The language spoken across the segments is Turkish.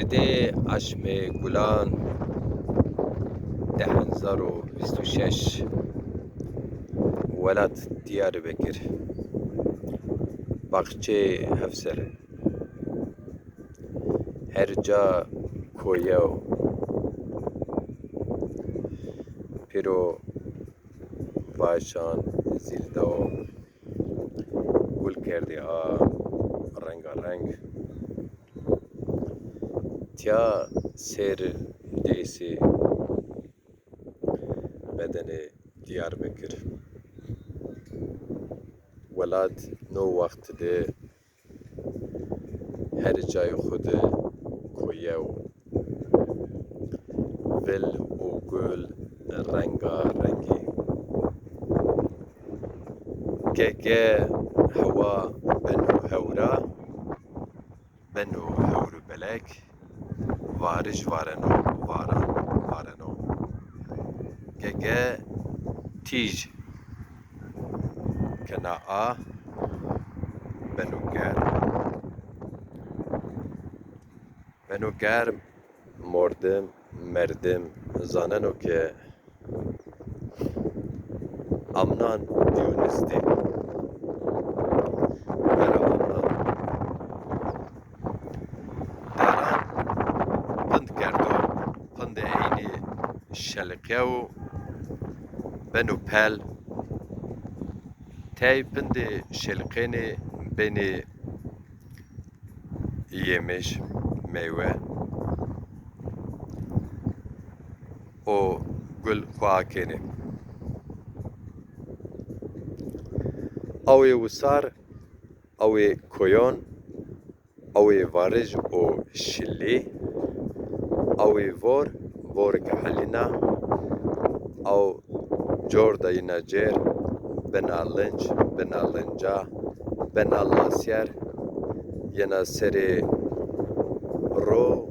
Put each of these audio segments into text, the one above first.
Dede Aşme Gulan 2026 Welat Diyarbekir Baxçe Hevser Herca Koyev Piro Vaşan Zildao Gul kerdi a rengarenk Tya ser deysi bedeni Diyarbekir Welat no vakt de her cay xud koyev vel û gul renga rengî gege hewa beno hewra beno hewr belek varij vareno varan vareno gege tij kena a beno germ mordem merdim zaneno ke amnan diyonizdi beravandan daran pınd kerdo pınd eyni şelkev beno pel tey pindi şelkeni beni yemiş meyve o gül kuakeni awe usar awe koyon awe varij o şilli awe vor gehalina aw jorda inacer benalınç benalınca benalasyer yena seri ro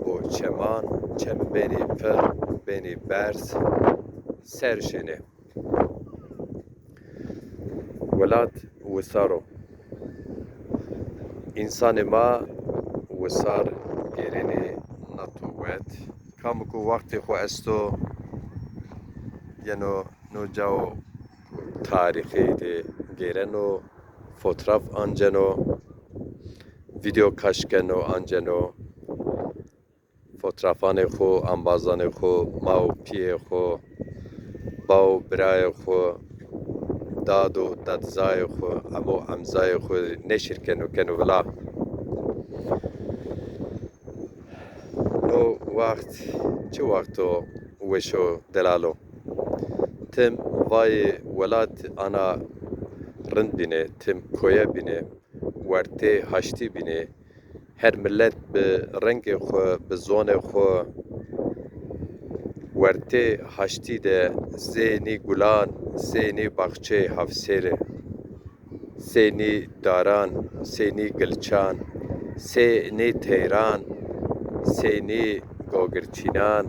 o çeman çembeni per beni bers serşeni Welat wisaro İnsanı ma wisar gereni natuwet kamuku vakti xo esto yeno no cao tarihi de gereno fotoğraf anceno video kaşkeno anceno fotoğrafane xo ambazane xo mao piye xo bao braye xo dado dadzay xo amo amzay xo neşirkeno keno vela no vakt çi vakto weşo delalo tim vay welat ana rind bine tim koye bine werte haşti bine her millet bi rengê xwe bi zonê xwe werte haştî de zênî gulan zênî baxçe hevserê sênî daran sênî gilçan sênî têran sênî gogirçînan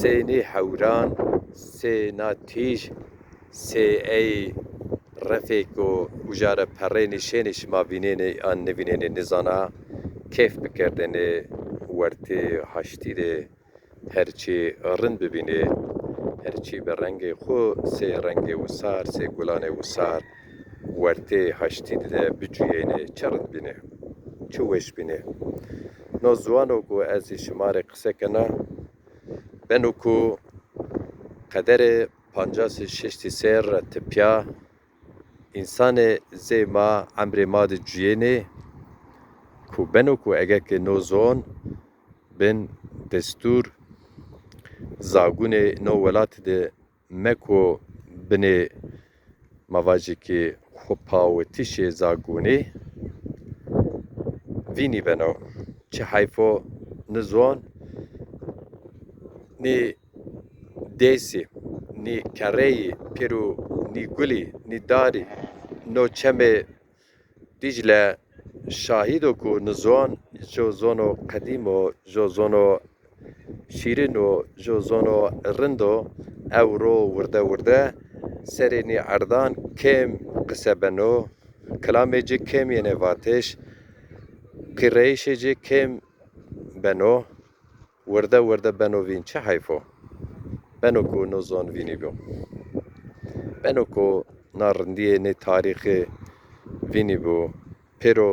sênî hewran sêna tîj sê ey refek o ujara perreni şeni şima vinene an nevinene nizana keyf bikerdene werte haşti de herçi rind bibine herçi be rengê xwe sê rengê wisar sê gulane wisar werte haşti de biciyene çerind bine çi weş bine no ziwano ku ez ê şimare qise beno ku qederê 56 re tipiya İnsanê zê ma emrê ma di ciyênê ku beno ku egekê no zon bin destûr zagunê no welatê de me ku binê mavajekê xwepawetîşê zagunê vînî beno çi heyfo ni zon nî dêsî nî kereyî pîrû nî gulî nî darî no çemê Dicle şahîd o ku ni zon ji zono qedîm o ji zono şîrin o ji zono rind o ew ro wirde serê nî erdan kêm qise beno kilamê cî kêm yene vatêş qîreyişê cî kêm beno ورده beno vin çi hayfo beno ku no zon vînî bû beno ku na rindiyê nê tarîxê vînî bû pero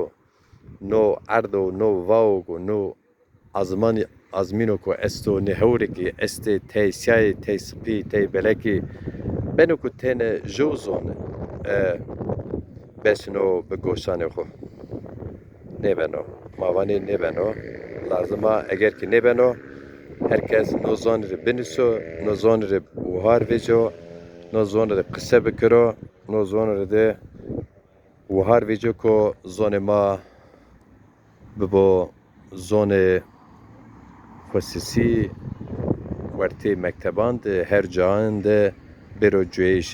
no erdo no vao ku no azmîno ku esto nehewrekî estê tey siyayê tey spî tey belekî beno ku têne ji zon besino bi goşanê xwe nêbeno mavanê nêbeno lazima eger ki nêbeno herkes no zonê binîso no zonê wihar vêco no zonê qise bikiro no zonê de wihar vêco ku zonê ma bibo zonê xwesisî wertê mekteban de her cahan de bêro cuyêş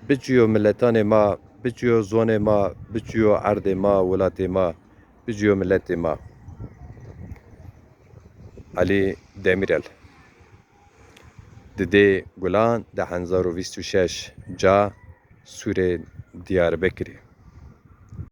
biciyo milletanê ma biciyo zonê ma biciyo erdê ma welatê ma biciyo milletê ma Alî Demirel di dê gulan 1026 ca Sûrê Diyarbekirê